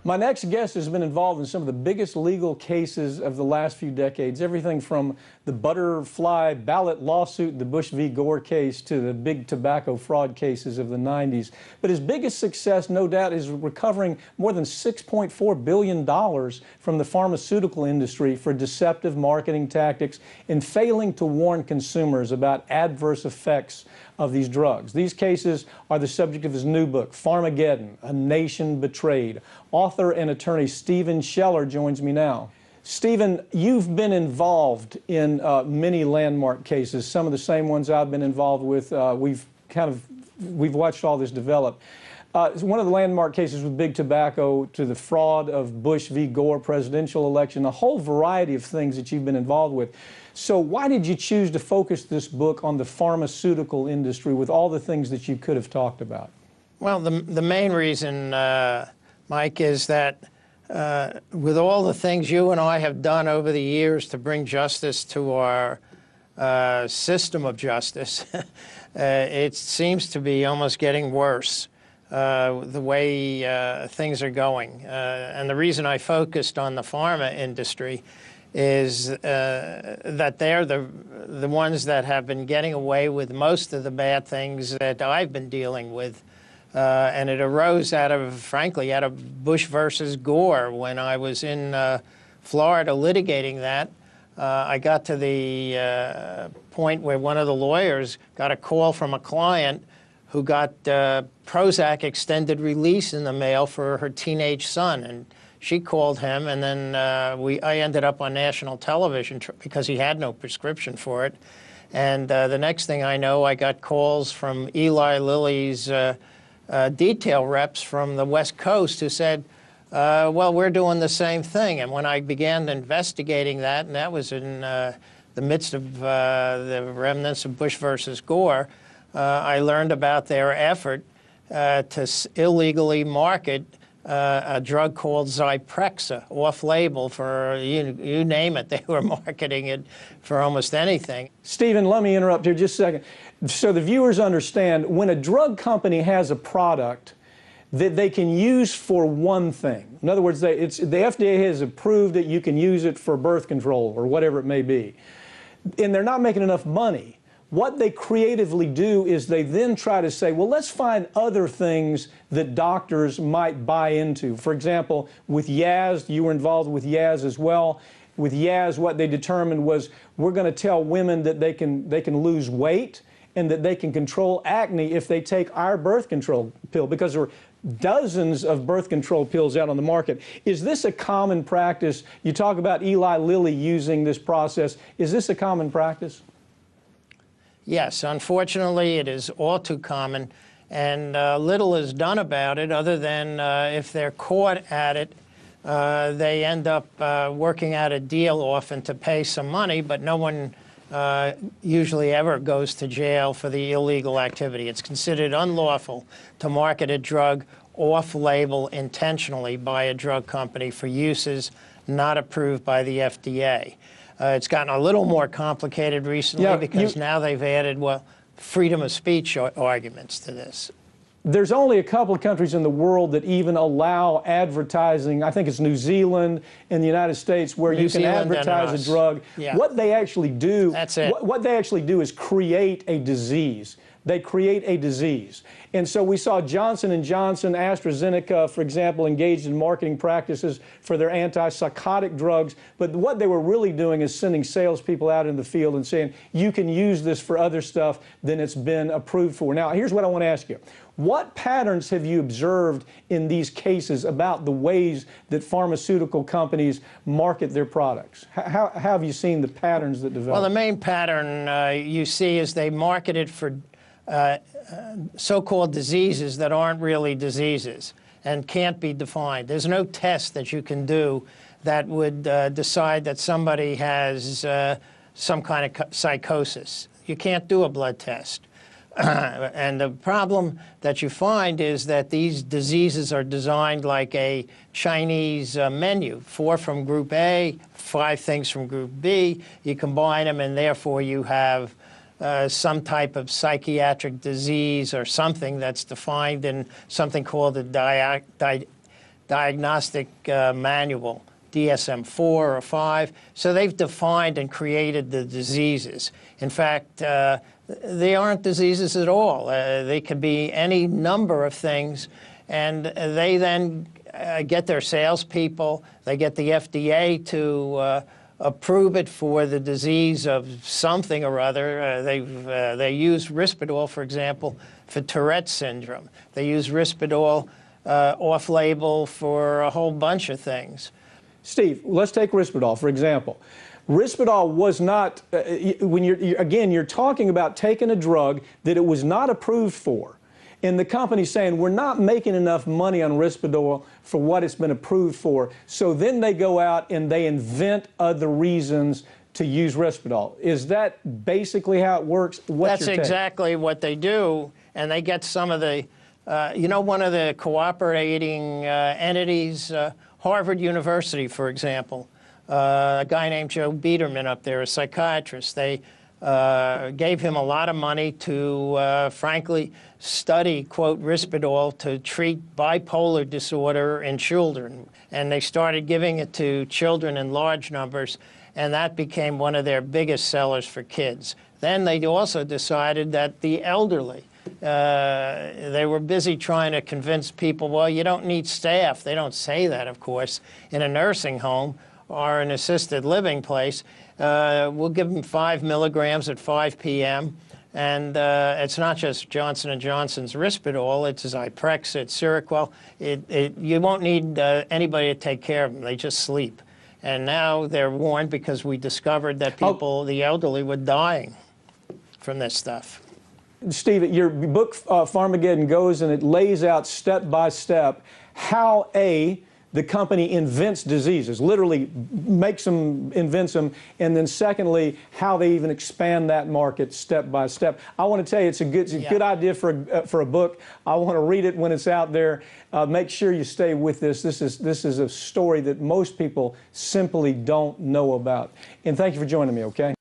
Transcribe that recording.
My next guest has been involved in some of the biggest legal cases of the last few decades, everything from the butterfly ballot lawsuit, the Bush v. Gore case, to the big tobacco fraud cases of the 90s. But his biggest success, no doubt, is recovering more than $6.4 billion from the pharmaceutical industry for deceptive marketing tactics and failing to warn consumers about adverse effects of these drugs. These cases are the subject of his new book, Pharmageddon, A Nation Betrayed. Author and attorney Stephen Scheller joins me now. Stephen, you've been involved in many landmark cases, some of the same ones I've been involved with. We've watched all this develop. One of the landmark cases with big tobacco, to the fraud of Bush v. Gore presidential election, a whole variety of things that you've been involved with. So why did you choose to focus this book on the pharmaceutical industry with all the things that you could have talked about? Well, the main reason, Mike, is that with all the things you and I have done over the years to bring justice to our system of justice, it seems to be almost getting worse, the way things are going. And the reason I focused on the pharma industry is that they're the ones that have been getting away with most of the bad things that I've been dealing with. And it arose frankly, out of Bush versus Gore. When I was in Florida litigating that, I got to the point where one of the lawyers got a call from a client who got Prozac extended release in the mail for her teenage son. And she called him, and then I ended up on national television because he had no prescription for it. And the next thing I know, I got calls from Eli Lilly's detail reps from the West Coast who said, well, we're doing the same thing. And when I began investigating that, and that was in the midst of the remnants of Bush versus Gore, I learned about their effort to illegally market a drug called Zyprexa, off-label for, you name it. They were marketing it for almost anything. Stephen, let me interrupt here just a second. So the viewers understand, when a drug company has a product that they can use for one thing, in other words, the FDA has approved that you can use it for birth control or whatever it may be, and they're not making enough money, what they creatively do is they then try to say, well, let's find other things that doctors might buy into. For example, with Yaz, you were involved with Yaz as well. With Yaz, what they determined was, we're going to tell women that they can lose weight and that they can control acne if they take our birth control pill, because there are dozens of birth control pills out on the market. Is this a common practice? You talk about Eli Lilly using this process. Is this a common practice? Yes, unfortunately, it is all too common, and little is done about it other than if they're caught at it, they end up working out a deal often to pay some money, but no one usually ever goes to jail for the illegal activity. It's considered unlawful to market a drug off-label intentionally by a drug company for uses not approved by the FDA. It's gotten a little more complicated recently because now they've added, well, freedom of speech arguments to this. There's only a couple of countries in the world that even allow advertising. I think it's New Zealand and the United States, where you can advertise a drug. Yeah. What they actually do, that's it. What they actually do is create a disease. They create a disease. And so we saw Johnson & Johnson, AstraZeneca, for example, engaged in marketing practices for their antipsychotic drugs. But what they were really doing is sending salespeople out in the field and saying, you can use this for other stuff than it's been approved for. Now, here's what I want to ask you. What patterns have you observed in these cases about the ways that pharmaceutical companies market their products? How have you seen the patterns that develop? Well, the main pattern you see is they market it for so-called diseases that aren't really diseases and can't be defined. There's no test that you can do that would decide that somebody has some kind of psychosis. You can't do a blood test. And the problem that you find is that these diseases are designed like a Chinese menu. 4 from group A, 5 things from group B. You combine them, and therefore you have some type of psychiatric disease or something that's defined in something called the diagnostic manual, DSM-4 or 5. So they've defined and created the diseases. In fact, they aren't diseases at all. They could be any number of things, and they then get their salespeople, they get the FDA to approve it for the disease of something or other. They use Risperdal, for example, for Tourette's syndrome. They use Risperdal off-label for a whole bunch of things. Steve, let's take Risperdal, for example. Risperdal was not, when you're talking about taking a drug that it was not approved for, and the company's saying, we're not making enough money on Risperdal for what it's been approved for. So then they go out and they invent other reasons to use Risperdal. Is that basically how it works? That's exactly what they do. And they get some of the, one of the cooperating entities, Harvard University, for example, a guy named Joe Biederman up there, a psychiatrist. They gave him a lot of money to, frankly, study, quote, Risperdal to treat bipolar disorder in children. And they started giving it to children in large numbers, and that became one of their biggest sellers for kids. Then they also decided that the elderly, they were busy trying to convince people, well, you don't need staff. They don't say that, of course, in a nursing home or an assisted living place. We'll give them 5 milligrams at 5 p.m. And it's not just Johnson & Johnson's Risperdal, it's Zyprexa, it's Seroquel. You won't need anybody to take care of them. They just sleep. And now they're warned because we discovered that people, the elderly, were dying from this stuff. Steve, your book, Pharmageddon, goes and it lays out step by step how the company invents diseases, literally makes them, invents them, and then secondly, how they even expand that market step by step. I want to tell you, it's a good idea for a book. I want to read it when it's out there. Make sure you stay with this. This is a story that most people simply don't know about. And thank you for joining me, okay?